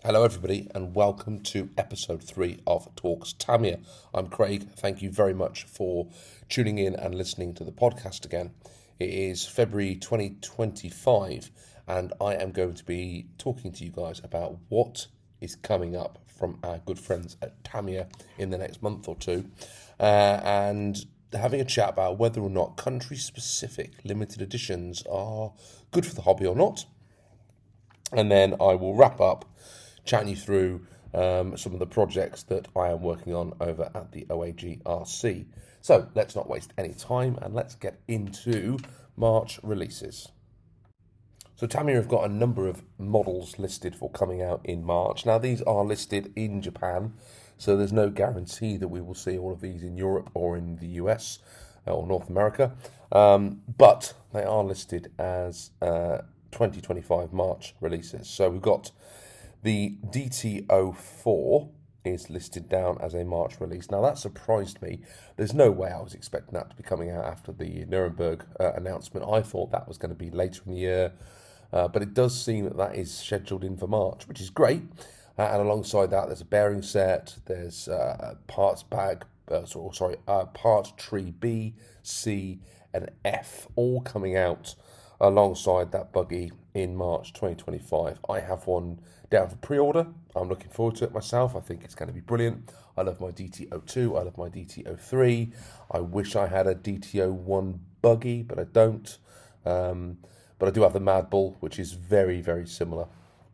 Hello, everybody, and welcome to episode 3 of Talks Tamiya. I'm Craig. Thank you very much for tuning in and listening to the podcast again. It is February 2025, and I am going to be talking to you guys about what is coming up from our good friends at Tamiya in the next month or two, and having a chat about whether or not country-specific limited editions are good for the hobby or not. And then I will wrap up chatting you through some of the projects that I am working on over at the OAG RC. So let's not waste any time and let's get into March releases. So Tamiya have got a number of models listed for coming out in March. Now these are listed in Japan, so there's no guarantee that we will see all of these in Europe or in the US or North America, but they are listed as 2025 March releases. So we've got the DT04 is listed down as a March release. Now that surprised me. There's no way I was expecting that to be coming out after the Nuremberg announcement. I thought that was going to be later in the year, but it does seem that that is scheduled in for March, which is great. And alongside that, there's a bearing set, there's parts bag, part tree B, C, and F, all coming out alongside that buggy in March 2025. I have one down for pre-order. I'm looking forward to it myself. I think it's going to be brilliant. I love my DT02. I love my DT03. I wish I had a DT01 buggy, but I don't. But I do have the Mad Bull, which is very, very similar.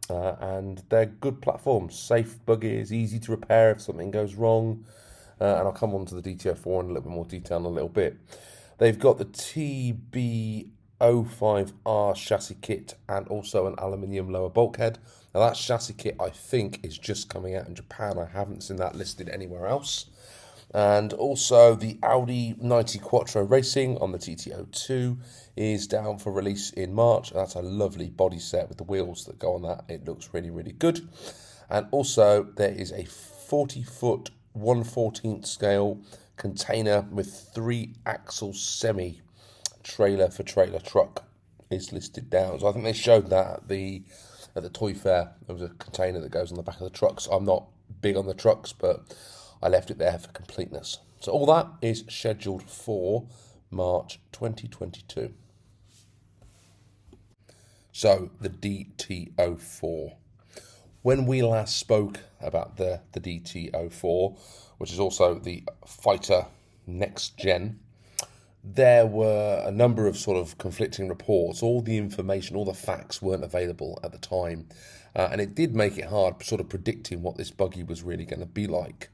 And they're good platforms. Safe buggies, easy to repair if something goes wrong. And I'll come on to the DT04 in a little bit more detail in a little bit. They've got the TB05R chassis kit and also an aluminium lower bulkhead. Now that chassis kit I think is just coming out in Japan. I haven't seen that listed anywhere else. And also the Audi 90 Quattro Racing on the TT02 is down for release in March. That's a lovely body set with the wheels that go on that. It looks really, really good. And also there is a 40-foot 1/14 scale container with 3-axle semi trailer for trailer truck is listed down. So I think they showed that at the toy fair. There was a container that goes on the back of the trucks. I'm not big on the trucks, but I left it there for completeness. So all that is scheduled for March 2022. So the DT04. When we last spoke about the DT04, which is also the Fighter Next Gen, there were a number of sort of conflicting reports. All the information, all the facts weren't available at the time. And it did make it hard sort of predicting what this buggy was really going to be like.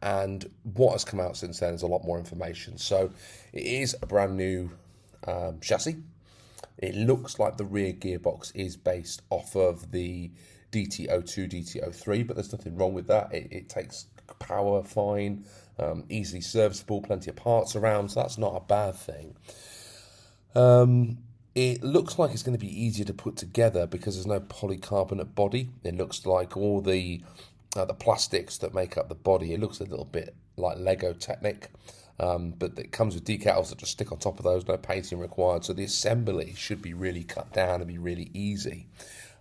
And what has come out since then is a lot more information. So it is a brand new chassis. It looks like the rear gearbox is based off of the DT02, DT03, but there's nothing wrong with that. It takes power fine, easily serviceable, plenty of parts around, so that's not a bad thing. It looks like it's going to be easier to put together because there's no polycarbonate body. It looks like all the plastics that make up the body, it looks a little bit like Lego Technic, but it comes with decals that just stick on top of those, no painting required, so the assembly should be really cut down and be really easy.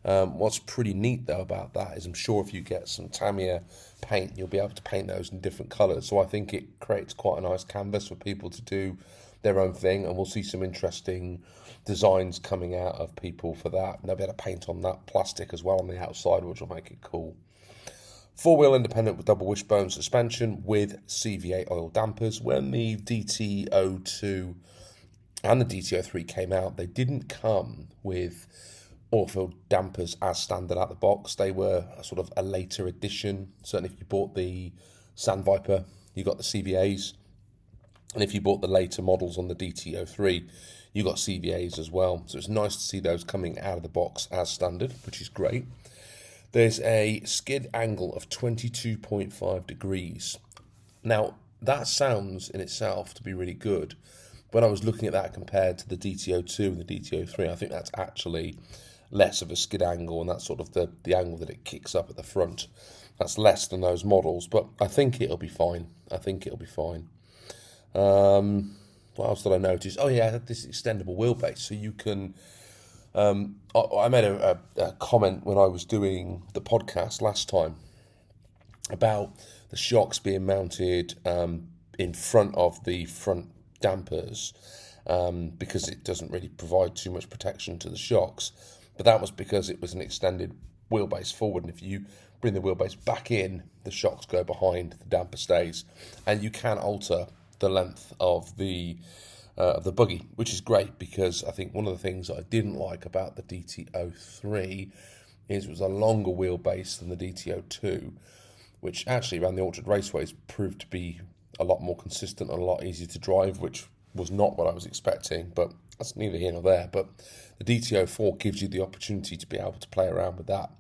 What's pretty neat though about that is I'm sure if you get some Tamiya paint, you'll be able to paint those in different colours. So I think it creates quite a nice canvas for people to do their own thing, and we'll see some interesting designs coming out of people for that. And they'll be able to paint on that plastic as well on the outside, which will make it cool. 4-wheel independent with double wishbone suspension with CVA oil dampers. When the DT02 and the DT03 came out, they didn't come with oil-filled dampers as standard out the box. They were a sort of a later addition. Certainly if you bought the Sand Viper, you got the CVAs. And if you bought the later models on the DT03, you got CVAs as well. So it's nice to see those coming out of the box as standard, which is great. There's a skid angle of 22.5 degrees. Now, that sounds in itself to be really good. When I was looking at that compared to the DT02 and the DT03, I think that's actually less of a skid angle, and that's sort of the angle that it kicks up at the front. That's less than those models, but I think it'll be fine. What else did I notice? Oh yeah, this extendable wheelbase, so you can I made a comment when I was doing the podcast last time about the shocks being mounted in front of the front dampers because it doesn't really provide too much protection to the shocks. But that was because it was an extended wheelbase forward, and if you bring the wheelbase back in, the shocks go behind, the damper stays, and you can alter the length of the buggy, which is great, because I think one of the things that I didn't like about the DTO3 is it was a longer wheelbase than the DTO2, which actually around the Orchard Raceways proved to be a lot more consistent and a lot easier to drive, which was not what I was expecting, but that's neither here nor there. But the DTO4 gives you the opportunity to be able to play around with that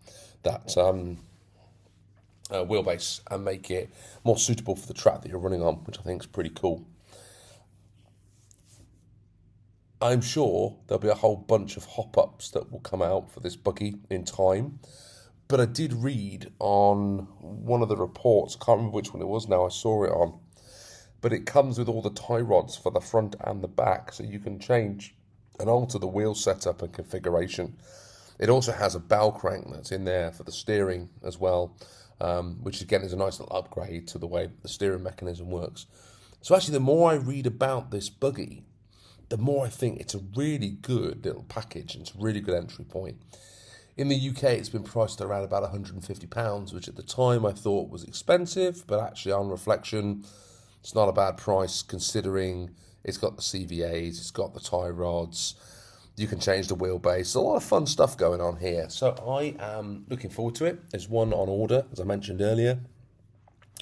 wheelbase and make it more suitable for the track that you're running on, which I think is pretty cool. I'm sure there'll be a whole bunch of hop-ups that will come out for this buggy in time. But I did read on one of the reports, I can't remember which one it was now, I saw it on, but it comes with all the tie rods for the front and the back, so you can change and alter the wheel setup and configuration. It also has a bell crank that's in there for the steering as well, which again is a nice little upgrade to the way the steering mechanism works. So actually, the more I read about this buggy, the more I think it's a really good little package, and it's a really good entry point. In the UK, it's been priced at around about £150, which at the time I thought was expensive, but actually on reflection, it's not a bad price considering it's got the CVAs, it's got the tie rods, you can change the wheelbase, a lot of fun stuff going on here. So I am looking forward to it. There's one on order, as I mentioned earlier.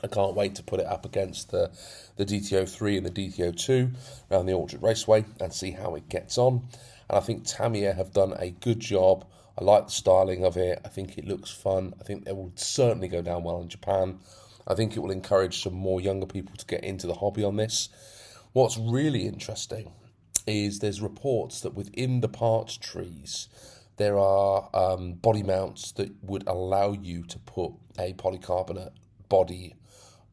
I can't wait to put it up against the DTO3 and the DTO2 around the Orchard Raceway and see how it gets on. And I think Tamiya have done a good job. I like the styling of it. I think it looks fun. I think it will certainly go down well in Japan. I think it will encourage some more younger people to get into the hobby on this. What's really interesting is there's reports that within the parts trees, there are body mounts that would allow you to put a polycarbonate body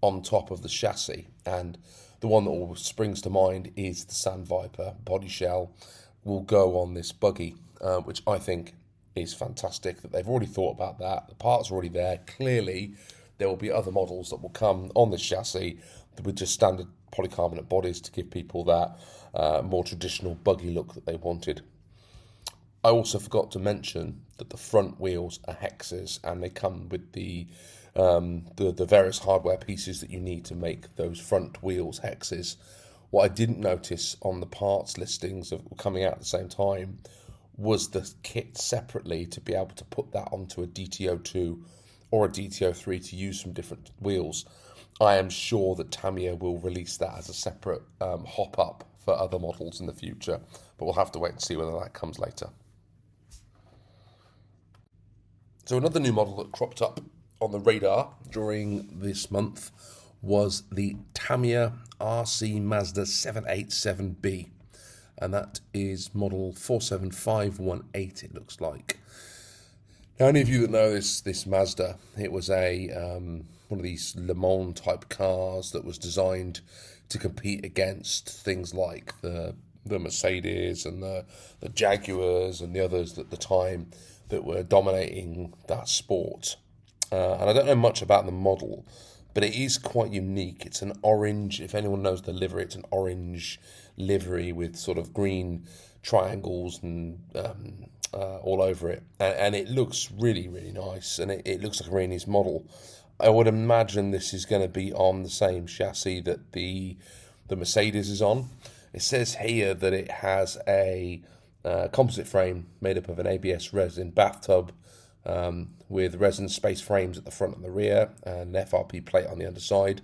on top of the chassis. And the one that always springs to mind is the Sand Viper body shell will go on this buggy, which I think is fantastic that they've already thought about that. The parts are already there. Clearly, there will be other models that will come on this chassis with just standard polycarbonate bodies to give people that more traditional buggy look that they wanted. I also forgot to mention that the front wheels are hexes, and they come with the various hardware pieces that you need to make those front wheels hexes. What I didn't notice on the parts listings of coming out at the same time was the kit separately to be able to put that onto a DTO2 or a DTO3 to use some different wheels. I am sure that Tamiya will release that as a separate hop-up for other models in the future, but we'll have to wait and see whether that comes later. So another new model that cropped up on the radar during this month was the Tamiya RC Mazda 787B, and that is model 47518, it looks like. Now, any of you that know this Mazda, it was a one of these Le Mans type cars that was designed to compete against things like the Mercedes and the Jaguars and the others at the time that were dominating that sport. And I don't know much about the model, but it is quite unique. It's an orange, if anyone knows the livery, it's an orange livery with sort of green triangles and all over it. And it looks really, really nice, and it looks like a really nice model. I would imagine this is going to be on the same chassis that the Mercedes is on. It says here that it has a composite frame made up of an ABS resin bathtub with resin space frames at the front and the rear, and an FRP plate on the underside.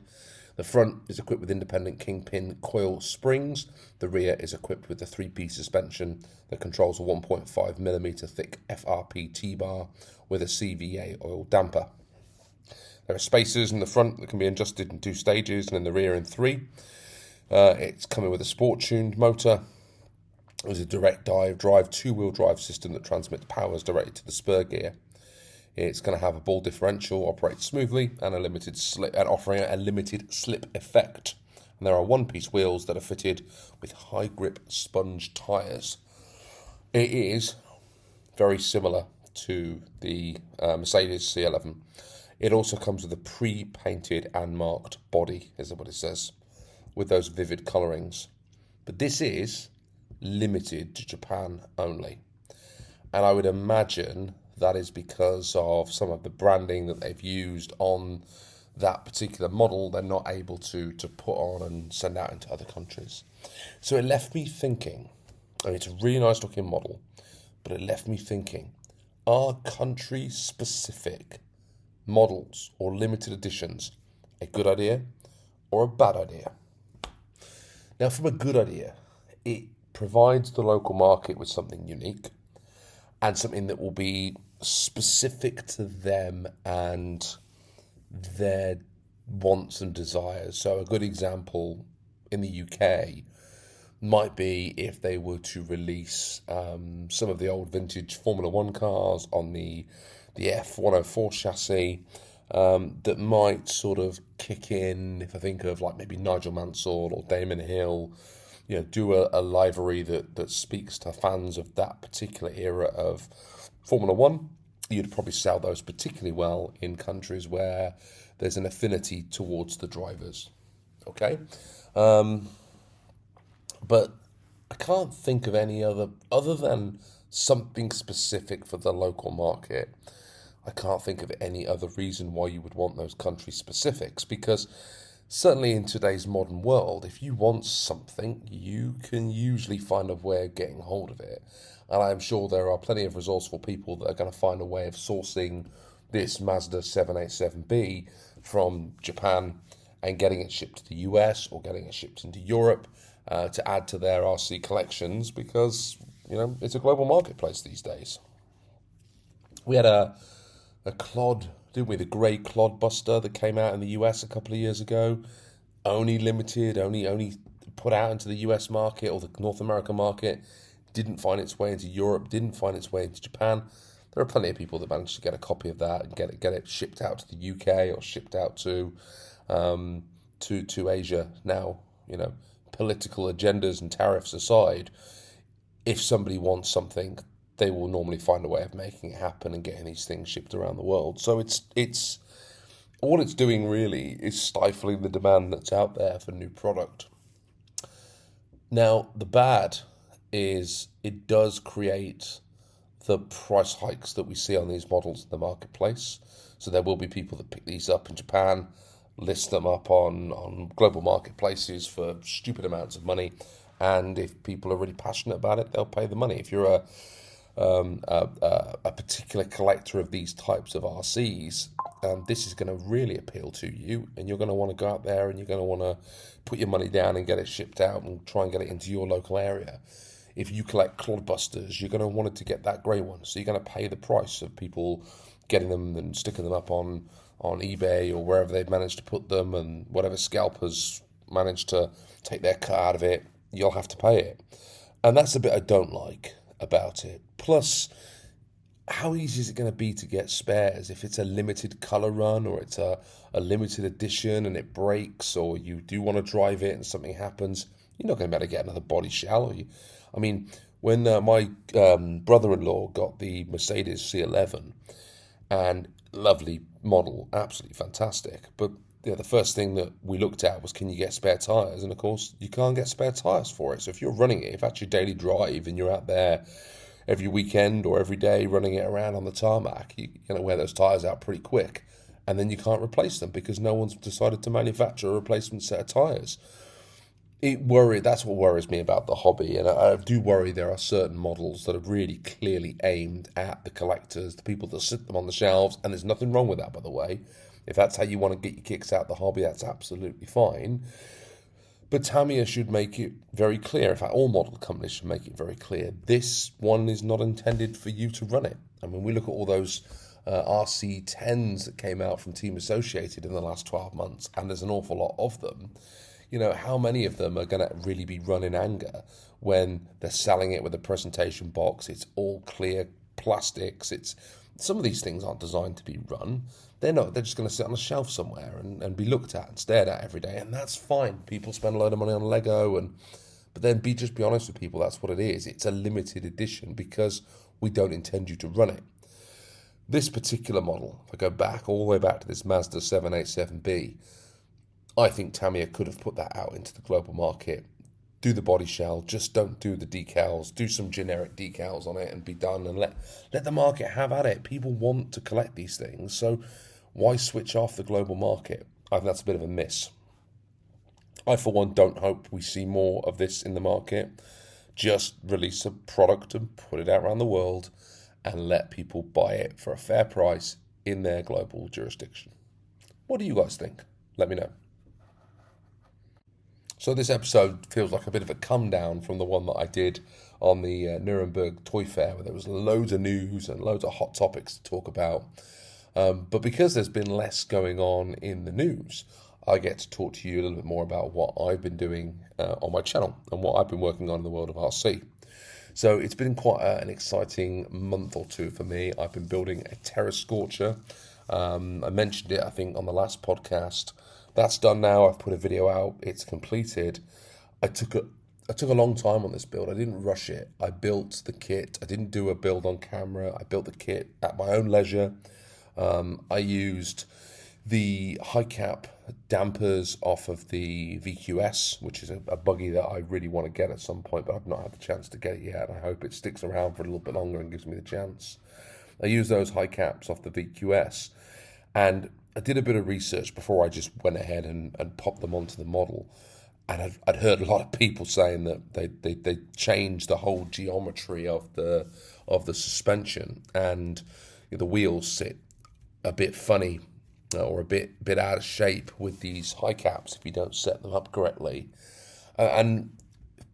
The front is equipped with independent kingpin coil springs. The rear is equipped with a 3-piece suspension that controls a 1.5mm thick FRP T-bar with a CVA oil damper. There are spacers in the front that can be adjusted in 2 stages, and in the rear in 3. It's coming with a sport-tuned motor. There's a direct drive 2-wheel drive system that transmits powers directly to the spur gear. It's going to have a ball differential, operate smoothly, and offering a limited slip effect. And there are 1-piece wheels that are fitted with high grip sponge tyres. It is very similar to the Mercedes C11. It also comes with a pre-painted and marked body, is what it says, with those vivid colourings. But this is limited to Japan only. And I would imagine that is because of some of the branding that they've used on that particular model. They're not able to put on and send out into other countries. So it left me thinking, and it's a really nice looking model, but it left me thinking, are country-specific models or limited editions a good idea or a bad idea? Now, from a good idea, it provides the local market with something unique and something that will be specific to them and their wants and desires. So a good example in the UK might be if they were to release some of the old vintage Formula One cars on the F104 chassis, that might sort of kick in, if I think of like maybe Nigel Mansell or Damon Hill, do a livery that speaks to fans of that particular era of Formula One. You'd probably sell those particularly well in countries where there's an affinity towards the drivers. Okay? But I can't think of any other than something specific for the local market. I can't think of any other reason why you would want those country specifics, because certainly in today's modern world, if you want something, you can usually find a way of getting hold of it. And I'm sure there are plenty of resourceful people that are going to find a way of sourcing this Mazda 787B from Japan and getting it shipped to the US or getting it shipped into Europe to add to their RC collections, because, it's a global marketplace these days. We had a Clod, didn't we? The grey Clodbuster that came out in the US a couple of years ago. Only limited, only put out into the US market or the North American market. Didn't find its way into Europe, didn't find its way into Japan. There are plenty of people that managed to get a copy of that and get it shipped out to the UK or shipped out to Asia. Now, political agendas and tariffs aside, if somebody wants something, they will normally find a way of making it happen and getting these things shipped around the world. So it's all it's doing really is stifling the demand that's out there for new product. Now, the bad is it does create the price hikes that we see on these models in the marketplace. So there will be people that pick these up in Japan, list them up on global marketplaces for stupid amounts of money, and if people are really passionate about it, they'll pay the money. If you're a particular collector of these types of RCs, this is going to really appeal to you, and you're going to want to go out there and you're going to want to put your money down and get it shipped out and try and get it into your local area. If you collect Clodbusters, you're going to want it to get that grey one, so you're going to pay the price of people getting them and sticking them up on eBay or wherever they've managed to put them, and whatever scalpers managed to take their cut out of it, you'll have to pay it. And that's the bit I don't like about it. Plus, how easy is it going to be to get spares if it's a limited colour run or it's a limited edition and it breaks, or you do want to drive it and something happens? You're not going to be able to get another body shell. I mean, when my brother-in-law got the Mercedes C11, and lovely model, absolutely fantastic, but the first thing that we looked at was, can you get spare tyres? And of course, you can't get spare tyres for it. So if you're running it, if that's your daily drive and you're out there every weekend or every day running it around on the tarmac, you're going to wear those tyres out pretty quick. And then you can't replace them because no one's decided to manufacture a replacement set of tyres. That's what worries me about the hobby. And I do worry there are certain models that are really clearly aimed at the collectors, the people that sit them on the shelves. And there's nothing wrong with that, by the way. If that's how you want to get your kicks out the hobby, that's absolutely fine. But Tamiya should make it very clear. In fact, all model companies should make it very clear. This one is not intended for you to run it. I mean, we look at all those RC10s that came out from Team Associated in the last 12 months, and there's an awful lot of them. How many of them are going to really be run in anger when they're selling it with a presentation box? It's all clear plastics. Some of these things aren't designed to be run. They're not. They're just going to sit on a shelf somewhere and be looked at and stared at every day, and that's fine. People spend a load of money on Lego, but then just be honest with people. That's what it is. It's a limited edition because we don't intend you to run it. This particular model, if I go back all the way back to this Mazda 787B, I think Tamiya could have put that out into the global market. Do the body shell, just don't do the decals, do some generic decals on it and be done, and let the market have at it. People want to collect these things, so why switch off the global market? I think that's a bit of a miss. I, for one, don't hope we see more of this in the market. Just release a product and put it out around the world and let people buy it for a fair price in their global jurisdiction. What do you guys think? Let me know. So this episode feels like a bit of a come down from the one that I did on the Nuremberg Toy Fair, where there was loads of news and loads of hot topics to talk about. But because there's been less going on in the news, I get to talk to you a little bit more about what I've been doing on my channel and what I've been working on in the world of RC. So it's been quite an exciting month or two for me. I've been building a Terra Scorcher. I mentioned it, I think, on the last podcast. That's done now. I've put a video out. It's completed. I took a long time on this build. I didn't rush it. I built the kit. I didn't do a build on camera. I built the kit at my own leisure. I used the high cap dampers off of the VQS, which is a buggy that I really want to get at some point, but I've not had the chance to get it yet. I hope it sticks around for a little bit longer and gives me the chance. I used those high caps off the VQS, and I did a bit of research before I just went ahead and popped them onto the model. And I'd heard a lot of people saying that they changed the whole geometry of the suspension, and the wheels sit a bit funny or a bit out of shape with these high caps if you don't set them up correctly. And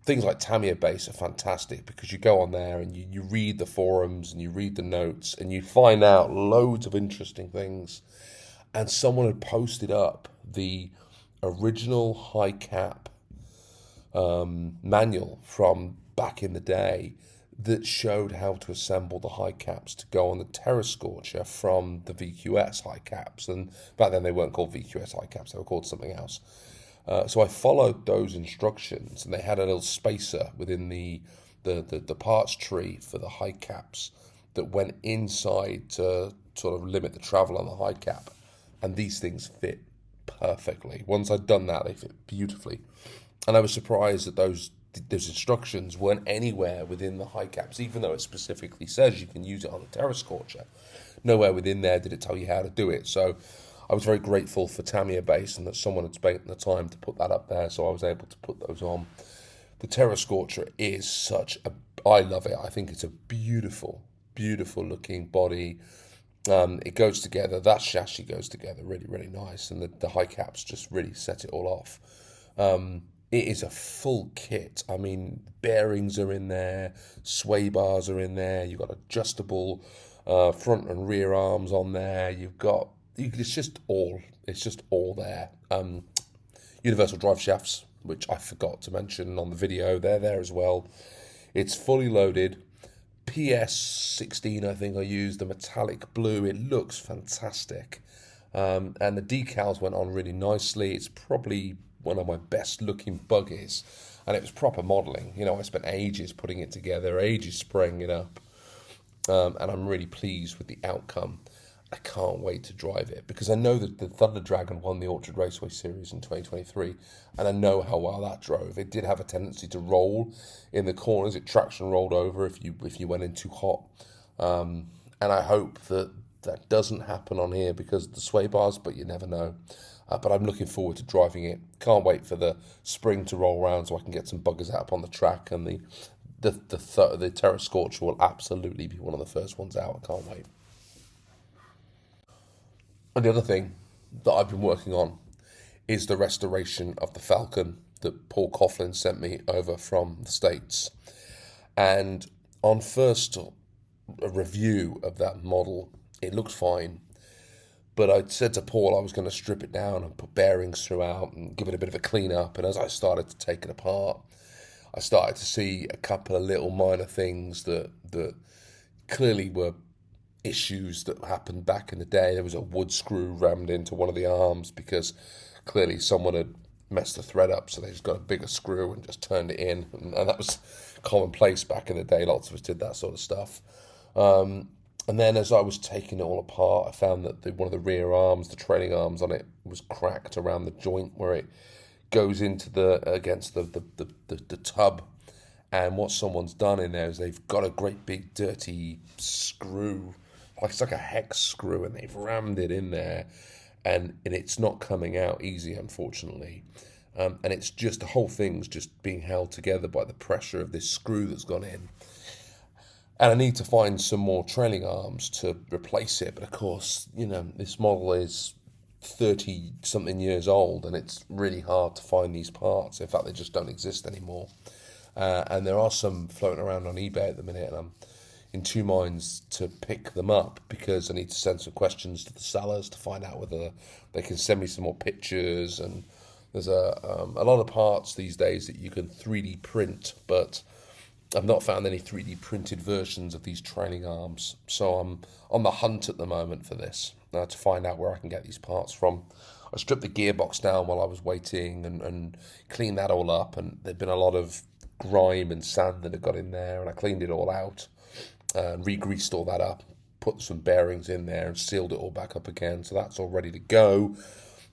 things like Tamiya base are fantastic because you go on there and you read the forums and you read the notes and you find out loads of interesting things. And someone had posted up the original high cap manual from back in the day that showed how to assemble the high caps to go on the Terra Scorcher from the VQS high caps. And back then they weren't called VQS high caps, they were called something else. So I followed those instructions, and they had a little spacer within the parts tree for the high caps that went inside to sort of limit the travel on the high cap. And these things fit perfectly. Once I'd done that, they fit beautifully. And I was surprised that those instructions weren't anywhere within the high caps, even though it specifically says you can use it on the Terra Scorcher. Nowhere within there did it tell you how to do it. So I was very grateful for Tamiya base and that someone had spent the time to put that up there, so I was able to put those on. The Terra Scorcher is I love it. I think it's a beautiful, beautiful looking body. It goes together, that chassis goes together really, really nice, and the high caps just really set it all off. It is a full kit. I mean, bearings are in there, sway bars are in there, you've got adjustable front and rear arms on there, it's just all there. Universal drive shafts, which I forgot to mention on the video, they're there as well. It's fully loaded. PS16, I think I used, the metallic blue. It looks fantastic. And the decals went on really nicely. It's probably one of my best looking buggies. And it was proper modelling. I spent ages putting it together, ages spraying it up. And I'm really pleased with the outcome. I can't wait to drive it because I know that the Thunder Dragon won the Orchard Raceway Series in 2023, and I know how well that drove. It did have a tendency to roll in the corners. It traction rolled over if you went in too hot, and I hope that doesn't happen on here because of the sway bars, but you never know. But I'm looking forward to driving it. Can't wait for the spring to roll around so I can get some buggers out up on the track, and the Terra Scorcher will absolutely be one of the first ones out. I can't wait. And the other thing that I've been working on is the restoration of the Falcon that Paul Coughlin sent me over from the States. And on first review of that model, it looked fine. But I said to Paul I was going to strip it down and put bearings throughout and give it a bit of a clean up. And as I started to take it apart, I started to see a couple of little minor things that clearly were issues that happened back in the day. There was a wood screw rammed into one of the arms because clearly someone had messed the thread up, so they just got a bigger screw and just turned it in, and that was commonplace back in the day. Lots of us did that sort of stuff. And then as I was taking it all apart, I found that one of the rear arms, the trailing arms on it, was cracked around the joint where it goes into against the tub. And what someone's done in there is they've got a great big dirty screw, like it's like a hex screw, and they've rammed it in there, and it's not coming out easy, unfortunately. And it's just, the whole thing's just being held together by the pressure of this screw that's gone in. And I need to find some more trailing arms to replace it. But of course, this model is 30-something years old, and it's really hard to find these parts. In fact, they just don't exist anymore. And there are some floating around on eBay at the minute, and I'm in two minds to pick them up because I need to send some questions to the sellers to find out whether they can send me some more pictures. And there's a lot of parts these days that you can 3D print, but I've not found any 3D printed versions of these trailing arms, so I'm on the hunt at the moment for this, to find out where I can get these parts from. I stripped the gearbox down while I was waiting and cleaned that all up, and there'd been a lot of grime and sand that had got in there, and I cleaned it all out and re-greased all that up, put some bearings in there and sealed it all back up again, so that's all ready to go.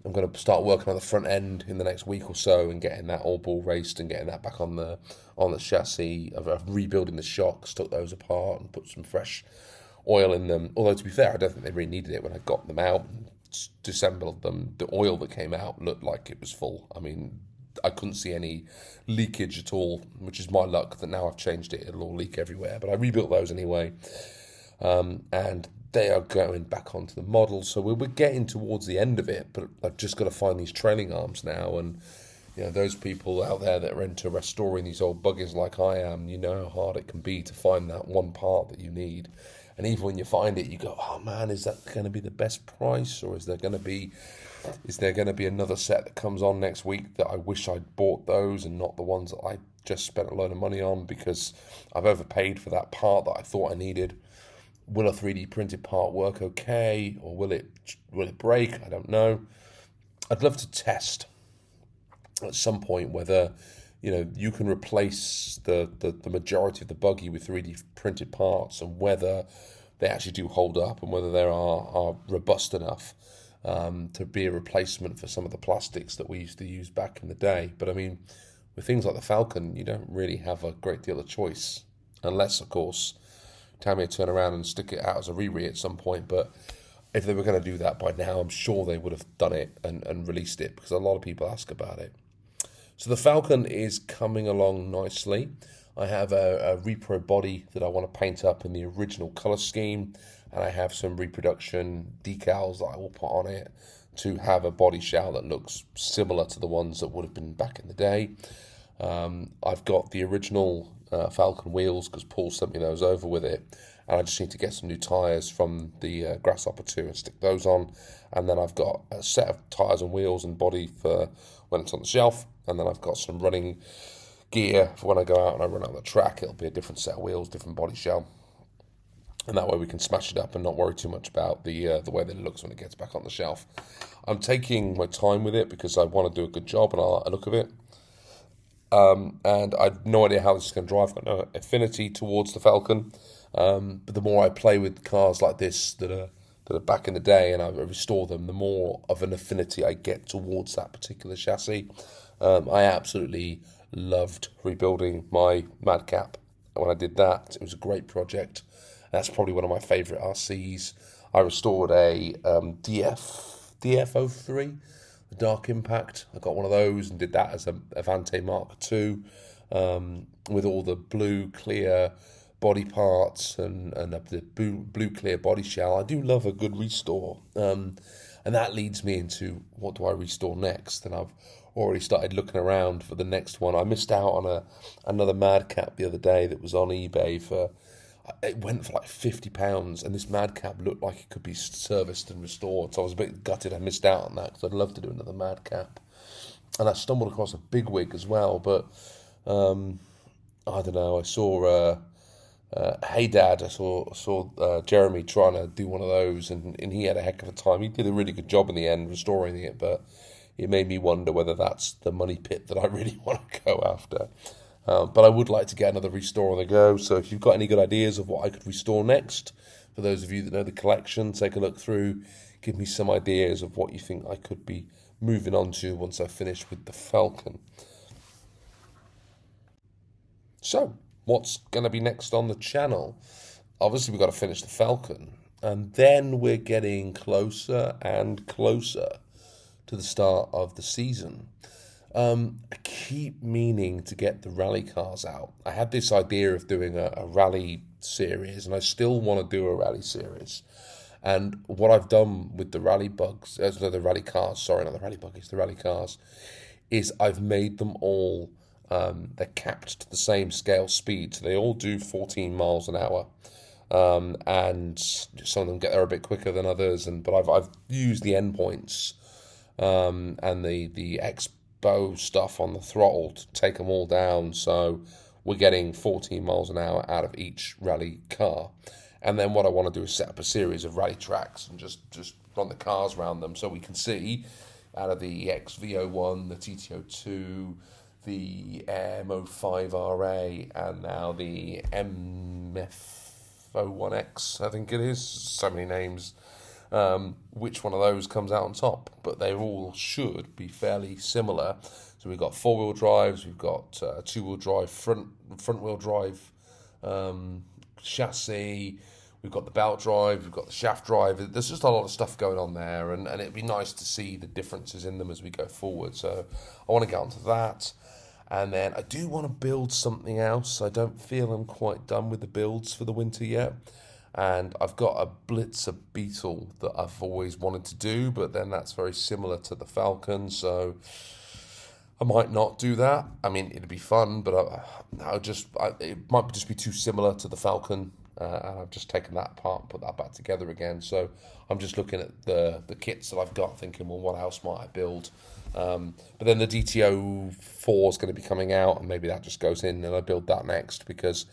I'm going to start working on the front end in the next week or so and getting that all ball raced and getting that back on the chassis. Of rebuilding the shocks, took those apart and put some fresh oil in them. Although, to be fair, I don't think they really needed it when I got them out and disassembled them. The oil that came out looked like it was full. I mean, I couldn't see any leakage at all, which is my luck that now I've changed it, it'll all leak everywhere. But I rebuilt those anyway. And they are going back onto the model, so we're getting towards the end of it, but I've just got to find these trailing arms now. And those people out there that are into restoring these old buggies like I am, you know how hard it can be to find that one part that you need. And even when you find it, you go, oh man, is that going to be the best price, or is there going to be another set that comes on next week that I wish I'd bought those and not the ones that I just spent a load of money on because I've overpaid for that part that I thought I needed. Will a 3D printed part work okay, or will it break? I don't know. I'd love to test at some point whether you can replace the majority of the buggy with 3D printed parts, and whether they actually do hold up, and whether they are robust enough to be a replacement for some of the plastics that we used to use back in the day. But I mean, with things like the Falcon, you don't really have a great deal of choice, unless, of course, Tamiya turn around and stick it out as a re at some point. But if they were going to do that by now, I'm sure they would have done it and released it, because a lot of people ask about it. So the Falcon is coming along nicely. I have a repro body that I want to paint up in the original colour scheme, and I have some reproduction decals that I will put on it to have a body shell that looks similar to the ones that would have been back in the day. I've got the original Falcon wheels because Paul sent me those over with it, and I just need to get some new tyres from the Grasshopper 2 and stick those on. And then I've got a set of tyres and wheels and body for when it's on the shelf, and then I've got some running gear for when I go out and I run out the track. It'll be a different set of wheels, different body shell, and that way we can smash it up and not worry too much about the way that it looks when it gets back on the shelf. I'm taking my time with it because I want to do a good job and I like the look of it. And I've no idea how this is going to drive. I've got no affinity towards the Falcon, but the more I play with cars like this that are back in the day and I restore them, the more of an affinity I get towards that particular chassis. I absolutely loved rebuilding my Madcap when I did that. It was a great project. That's probably one of my favourite RCs. I restored a DF03, the Dark Impact. I got one of those and did that as a Avante Mark II with all the blue clear body parts and the blue clear body shell. I do love a good restore, and that leads me into what do I restore next. And I've already started looking around for the next one. I missed out on another Madcap the other day that was on eBay for. It went for like £50, and this Madcap looked like it could be serviced and restored. So I was a bit gutted I missed out on that because I'd love to do another Madcap. And I stumbled across a big wig as well, but I don't know. I saw Hey Dad. I saw Jeremy trying to do one of those, and he had a heck of a time. He did a really good job in the end restoring it, but it made me wonder whether that's the money pit that I really want to go after. But I would like to get another restore on the go. So if you've got any good ideas of what I could restore next, for those of you that know the collection, take a look through, give me some ideas of what you think I could be moving on to once I finish with the Falcon. So, what's going to be next on the channel? Obviously, we've got to finish the Falcon, and then we're getting closer and closer to the start of the season. I keep meaning to get the rally cars out. I had this idea of doing a rally series, and I still want to do a rally series. And what I've done with the rally bugs, the rally cars, sorry, not the rally buggies, the rally cars, is I've made them all, they're capped to the same scale speed. So they all do 14 miles an hour. And some of them get there a bit quicker than others. But I've used the endpoints and the expo stuff on the throttle to take them all down. So we're getting 14 miles an hour out of each rally car. And then what I want to do is set up a series of rally tracks and just run the cars around them so we can see out of the XV01, the TT02, the MO5RA, and now the MF01X, I think it is. So many names. Which one of those comes out on top? But they all should be fairly similar. So we've got four-wheel drives, we've got two-wheel drive, front-wheel drive chassis. We've got the belt drive, we've got the shaft drive. There's just a lot of stuff going on there, and it'd be nice to see the differences in them as we go forward. So I want to get onto that. And then I do want to build something else. I don't feel I'm quite done with the builds for the winter yet. And I've got a Blitzer Beetle that I've always wanted to do, but then that's very similar to the Falcon, so I might not do that. I mean, it'd be fun, but it might just be too similar to the Falcon. And I've just taken that apart and put that back together again. So I'm just looking at the kits that I've got, thinking, well, what else might I build? But then the DTO4 is going to be coming out, and maybe that just goes in, and I build that next, because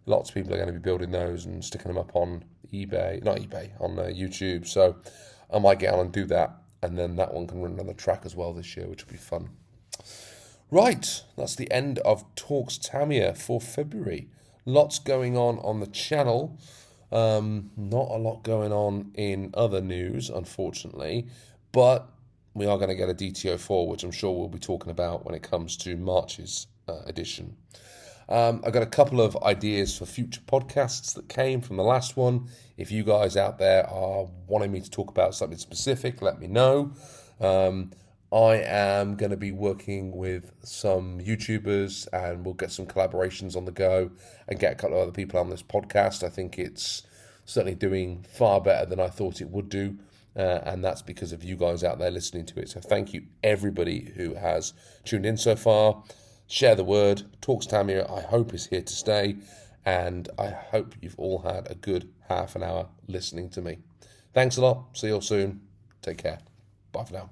lots of people are going to be building those and sticking them up on on YouTube. So I might get on and do that, and then that one can run on the track as well this year, which will be fun. Right, that's the end of Talks Tamiya for February. Lots going on the channel. Not a lot going on in other news, unfortunately, but we are going to get a DTO4, which I'm sure we'll be talking about when it comes to March's edition. I've got a couple of ideas for future podcasts that came from the last one. If you guys out there are wanting me to talk about something specific, let me know. I am going to be working with some YouTubers, and we'll get some collaborations on the go and get a couple of other people on this podcast. I think it's certainly doing far better than I thought it would do, and that's because of you guys out there listening to it. So thank you, everybody who has tuned in so far. Share the word. Talks Tamiya, I hope, is here to stay, and I hope you've all had a good half an hour listening to me. Thanks a lot. See you all soon. Take care. Bye for now.